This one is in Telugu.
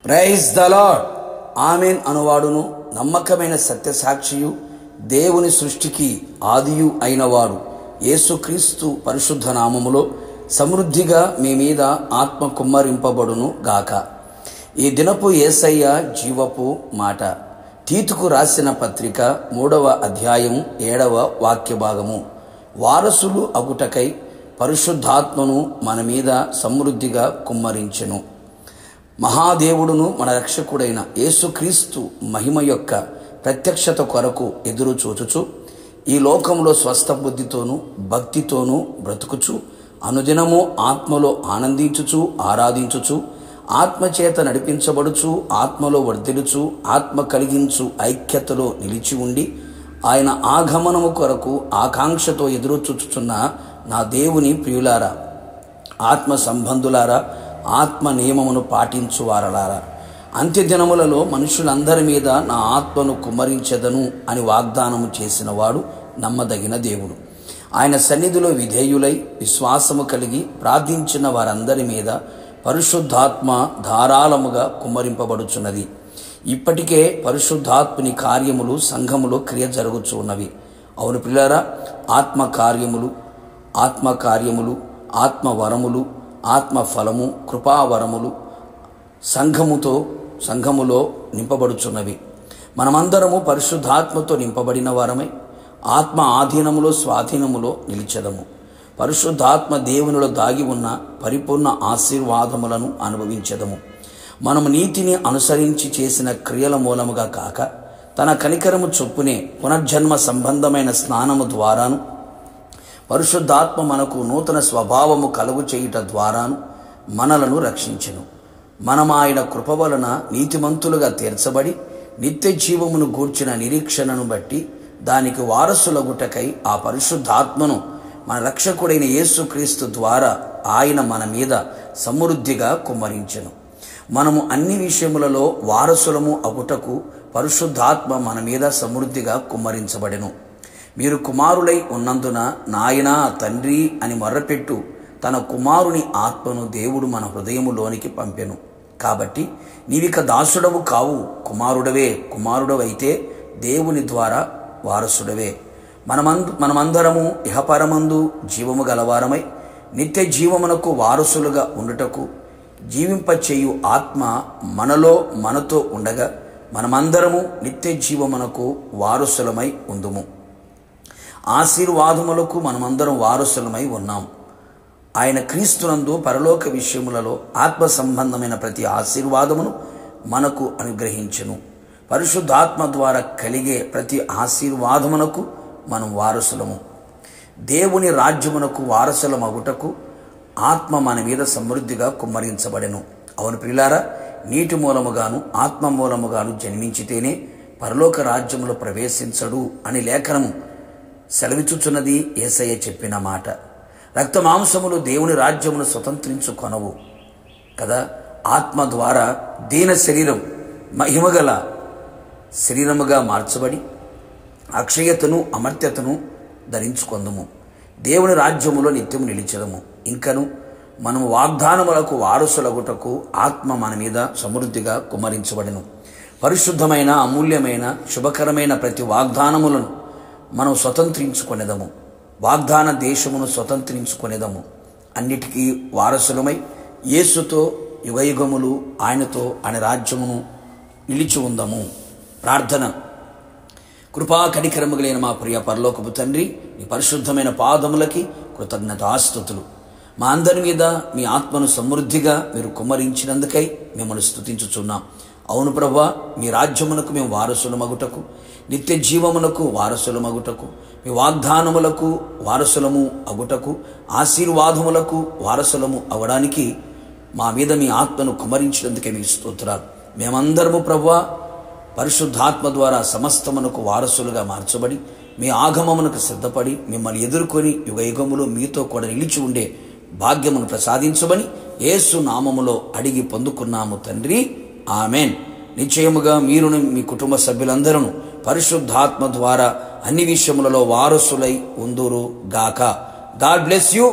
Praise the lord. ఆమెన్ అనువాడును నమ్మకమైన సత్యసాక్షియు దేవుని సృష్టికి ఆదియు అయినవాడు యేసుక్రీస్తు పరిశుద్ధ నామములో సమృద్ధిగా మీ మీద ఆత్మ కుమ్మరింపబడును గాక. ఈ దినపు యేసయ్య జీవపు మాట. తీతుకు రాసిన పత్రిక 3వ అధ్యాయం 7వ వాక్య భాగము. వారసులు అగుటకై పరిశుద్ధాత్మను మన మీద సమృద్ధిగా కుమ్మరించెను. మహాదేవుడును మన రక్షకుడైన యేసుక్రీస్తు మహిమ యొక్క ప్రత్యక్షత కొరకు ఎదురు చూచుచు ఈ లోకంలో స్వస్థ బుద్ధితోనూ భక్తితోనూ బ్రతుకుచు అనుదినము ఆత్మలో ఆనందించుచు ఆరాధించుచు ఆత్మచేత నడిపించబడుచు ఆత్మలో వర్ధిల్లుచు ఆత్మ కలిగించు ఐక్యతలో నిలిచి ఉండి ఆయన ఆగమనము కొరకు ఆకాంక్షతో ఎదురు చూచుచున్న నా దేవుని ప్రియులారా, ఆత్మ సంబంధులారా, ఆత్మ నియమమును పాటించువారలారా, అంత్యదినములలో మనుషులందరి మీద నా ఆత్మను కుమ్మరించెదను అని వాగ్దానము చేసినవాడు నమ్మదగిన దేవుడు. ఆయన సన్నిధిలో విధేయులై విశ్వాసము కలిగి ప్రార్థించిన వారందరి మీద పరిశుద్ధాత్మ ధారాళముగా కుమ్మరింపబడుచున్నది. ఇప్పటికే పరిశుద్ధాత్మని కార్యములు సంఘములో క్రియ జరుగుచున్నవి. అవును ప్రియులారా, ఆత్మకార్యములు, ఆత్మవరములు, ఆత్మఫలము, కృపావరములు సంఘములో నింపబడుచున్నవి. మనమందరము పరిశుద్ధాత్మతో నింపబడిన వారమై ఆత్మ ఆధీనములో స్వాధీనములో నిలిచెదము. పరిశుద్ధాత్మ దేవునిలో దాగి ఉన్న పరిపూర్ణ ఆశీర్వాదములను అనుభవించెదము. మనము నీతిని అనుసరించి చేసిన క్రియల మూలముగా కాక తన కనికరము చొప్పునే పునర్జన్మ సంబంధమైన స్నానము ద్వారాను పరిశుద్ధాత్మ మనకు నూతన స్వభావము కలుగు చేయుట ద్వారాను మనలను రక్షించెను. మనం ఆయన కృప వలన నీతిమంతులుగా తీర్చబడి నిత్య జీవమును గూర్చిన నిరీక్షణను బట్టి దానికి వారసులగుటకై ఆ పరిశుద్ధాత్మను మన రక్షకుడైన యేసుక్రీస్తు ద్వారా ఆయన మన మీద సమృద్ధిగా కుమ్మరించెను. మనము అన్ని విషయములలో వారసులము అగుటకు పరిశుద్ధాత్మ మన మీద సమృద్ధిగా కుమ్మరించబడెను. మీరు కుమారులై ఉన్నందున నాయనా తండ్రి అని మొర్రపెట్టు తన కుమారుని ఆత్మను దేవుడు మన హృదయములోనికి పంపెను. కాబట్టి నీవిక దాసుడవు కావు, కుమారుడవైతే దేవుని ద్వారా వారసుడవే. మనమందరము ఇహపరమందు జీవము గలవారమై నిత్య జీవమునకు వారసులుగా ఉండుటకు జీవింపచేయు ఆత్మ మనతో ఉండగా మనమందరము నిత్య జీవమునకు వారసులమై ఉందుము. ఆశీర్వాదములకు మనమందరం వారసులమై ఉన్నాం. ఆయన క్రీస్తునందు పరలోక విషయములలో ఆత్మ సంబంధమైన ప్రతి ఆశీర్వాదమును మనకు అనుగ్రహించెను. పరిశుద్ధాత్మ ద్వారా కలిగే ప్రతి ఆశీర్వాదమునకు మనం వారసులము. దేవుని రాజ్యమునకు వారసులమగుటకు ఆత్మ మన మీద సమృద్ధిగా కుమ్మరించబడెను. అవును ప్రియులారా, నీటి మూలముగాను ఆత్మ మూలముగాను జన్మించితేనే పరలోక రాజ్యములో ప్రవేశించడు అని లేఖనము సెలవిచ్చుచున్నది యేసయ్య చెప్పిన మాట. రక్త మాంసములు దేవుని రాజ్యమును స్వతంత్రించుకొనవు కదా. ఆత్మ ద్వారా దీన శరీరం మహిమగల శరీరముగా మార్చబడి అక్షయతను అమర్త్యతను ధరించుకొందుము. దేవుని రాజ్యములో నిత్యము నిలిచెదము. ఇంకను మనము వాగ్దానములకు వారసులగుటకు ఆత్మ మన మీద సమృద్ధిగా కుమ్మరించబడెను. పరిశుద్ధమైన అమూల్యమైన శుభకరమైన ప్రతి వాగ్దానములను మనం స్వతంత్రించుకొనేదము. వాగ్దాన దేశమును స్వతంత్రించుకొనేదము. అన్నిటికీ వారసులమై యేసుతో యుగయుగములు ఆయనతో ఆయన రాజ్యమును నిలిచి ఉందము. ప్రార్థన. కృపా కనికరము కలిగిన మా ప్రియ పరలోకపు తండ్రి, నీ పరిశుద్ధమైన పాదములకి కృతజ్ఞతాస్తుతులు. మా అందరి మీద మీ ఆత్మను సమృద్ధిగా మీరు కుమ్మరించినందుకై మిమ్మల్ని స్తుతించుచున్నాం. అవును ప్రభువా, మీ రాజ్యమునకు మేము వారసులమగుటకు నిత్య జీవమునకు వారసులమగుటకు మీ వాగ్దానములకు వారసులము అగుటకు ఆశీర్వాదములకు వారసులము అవడానికి మా మీద మీ ఆత్మను కుమ్మరించినందుకే మీకు స్తోత్రాలు. మేమందరము ప్రభువా పరిశుద్ధాత్మ ద్వారా సమస్తమునకు వారసులుగా మార్చబడి మీ ఆగమమునకు సిద్ధపడి మిమ్మల్ని ఎదుర్కొని యుగయుగములు మీతో కూడా నిలిచి ఉండే భాగ్యమును ప్రసాదించమని యేసు నామములో అడిగి పొందుకున్నాము తండ్రి, ఆమెన్. నిశ్చయముగా మీరును మీ కుటుంబ సభ్యులందరూ పరిశుద్ధాత్మ ద్వారా అన్ని విషయములలో వారసులై ఉందురు గాక. God bless you.